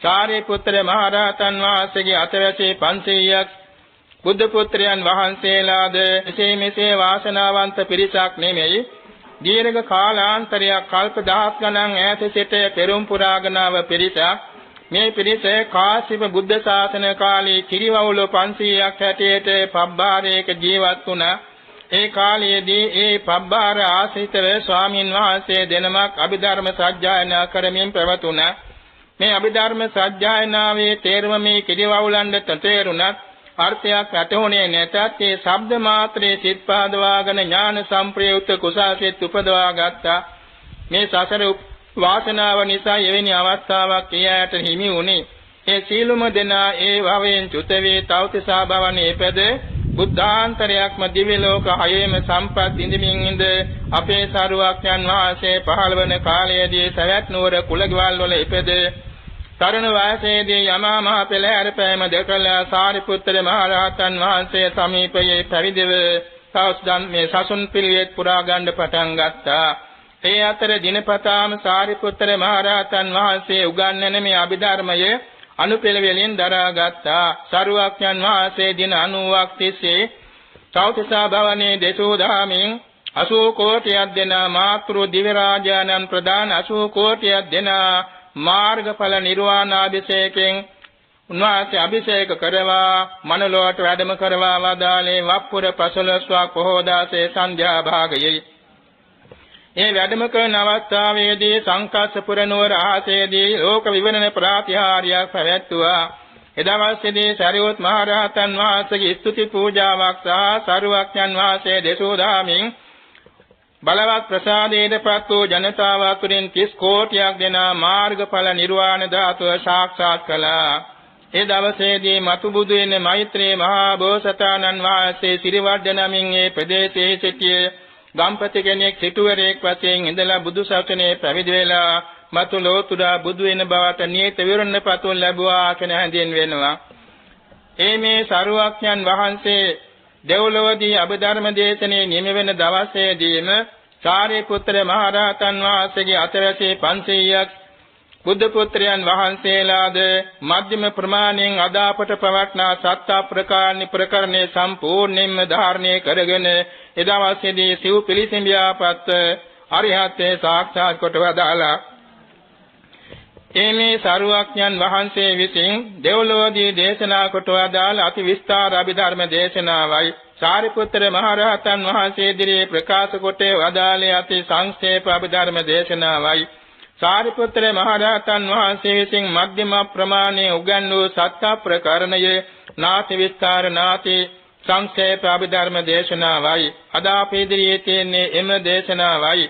සාරිපුත්‍ර මහ රහතන් වහන්සේගේ අතවැසි 500ක් බුද්ධ පුත්‍රයන් වහන්සේලාද මෙසේ වාසනාවන්ත පිරිසක් නෙමෙයි. දීර්ඝ කාලාන්තරයක් කල්ප දහස් ගණන් ඈත සිට පෙරම් පුරාගෙන ආව පිරිසක්. මේ පිරිස කාශ්‍යප බුද්ධ ශාසන කාලේ කිරිවවුල 500ක් හැටියට පබ්බාරයක ජීවත් වුණා. ඒ කාලයේදී ඒ පබ්බාර ආශ්‍රිතව ස්වාමින් වහන්සේ දෙනමක් අභිධර්ම සජ්ජායනා කරමින් පැවතුණා. මේ අභිධර්ම සජ්ජායනාවේ තේරුම මේ කිරිවවුලන්ට තේරුණත් අර්ථයක් ඇතුණේ නැතත් ඒ ශබ්ද මාත්‍රයේ සිත් පාදවාගෙන ඥාන සම්ප්‍රයුක්ත කුසාසිත උපදවා ගත්තා. මේ සසර වාසනාව නිසා එවැනි අවස්ථාවක් එයාට හිමි වුණේ. ඒ සීලුම දෙනා ඒ භවයෙන් චුත වේ තවතිසා භවනේ ඉපද බුද්ධාන්තරයක්ම දිව්‍ය ලෝක හයේම සම්පත් ඉඳමින් ඉඳ අපේ සරුවක්යන් වහන්සේ පහළ වන කාලයේදී සවැත් නුවර කුලගවල් වල ඉපද තරුණ වයසේදී යමා මහ පෙළහැර පෑම දැකලා සාරිපුත්‍ර මහ රහතන් වහන්සේ සමීපයේ පැවිදිව සවස්දන් මේ සසුන් පිළිවෙත් පුරා ගන්න පටන් ගත්තා. ඒ අතර දිනපතාම සාරිපුත්‍ර මහ රහතන් වහන්සේ උගන්වන මේ අභිධර්මයේ අනුපිළිවෙලින් දරාගත්තා. සරුවක්යන් වහන්සේ දින 90ක් තිස්සේ තවතිසා භවනේ දෙසූ දහමින් 80 කෝටියක් දෙන මාතෘ දිව්‍ය රාජානන් ප්‍රදාන 80 කෝටියක් දෙන මාර්ගඵල නිර්වාණාභිෂේකයෙන් උන්වහන්සේ අභිෂේක කරවා මනලොවට වැඩම කරවා වදාළේ වප්පුර 15ක් පොහෝ දාසේ සන්ධ්‍යා භාගයේ. ඒ වැඩම කරන අවස්ථාවේදී සංකස්සපුර නුවර ආසේදී ලෝක විවරණ ප්‍රාතිහාර්යයක් පැවැත්වුවා. එදවසේදී සරියොත් මහ රහතන් වහන්සේගේ ස්තුති පූජාවක් සහ සරුවක්ඥන් වහන්සේ දෙසූ දහමින් බලවත් ප්‍රසාදයේදපත් වූ ජනතාව අතුරින් 30 කෝටියක් දෙන මාර්ගඵල නිර්වාණ ධාතුව සාක්ෂාත් කළා. ඒ දවසේදී මතු බුදු වෙන මෛත්‍රී මහා බෝසතාණන් වහන්සේ සිරිවර්ධන නමින් ඒ ප්‍රදේශයේ සිටියේ ගම්පති කෙනෙක් සිටුවරයෙක් වශයෙන් ඉඳලා බුදු සසුනේ පැවිදි වෙලා මතු ලෝතුරා බුදු වෙන බවට නියත විවරණ පතුල් ලැබුවා කියන හැඳින්වෙනවා. මේ සරුවක්ඥන් වහන්සේ දෙව්ලොවදී අභිධර්ම දේශනේ නිම වෙන දවසේදීම සාරිපුත්‍ර මහ රහතන් වහන්සේගේ අතවැසි 500ක් බුද්ධ පුත්‍රයන් වහන්සේලාද මධ්‍යම ප්‍රමාණයෙන් අදාපට පවත්නා සත්‍ය ප්‍රකරණේ සම්පූර්ණයෙන්ම ධාරණය කරගෙන එදවසේදී සිව් පිළිසෙඹියාපත් අරිහත්ත්වේ සාක්ෂාත් කොට වදාලා. මේ සරුවක්ඥන් වහන්සේ විසින් දෙව්ලොවදී දේශනා කොට වදාළ අති විස්තර අභිධර්ම දේශනාවයි සාරිපුත්‍ර මහ රහතන් වහන්සේ ඉදිරියේ ප්‍රකාශ කොට වදාළේ අති සංක්ෂේප අභිධර්ම දේශනාවයි. සාරිපුත්‍ර මහ රහතන් වහන්සේ විසින් මධ්‍යම ප්‍රමාණයේ උගන්වූ සත්‍ය ප්‍රකරණයේ නාති විස්තර නාති සංක්ෂේප අභිධර්ම දේශනාවයි. අද අපේ ඉදිරියේ තියෙන්නේ එම දේශනාවයි.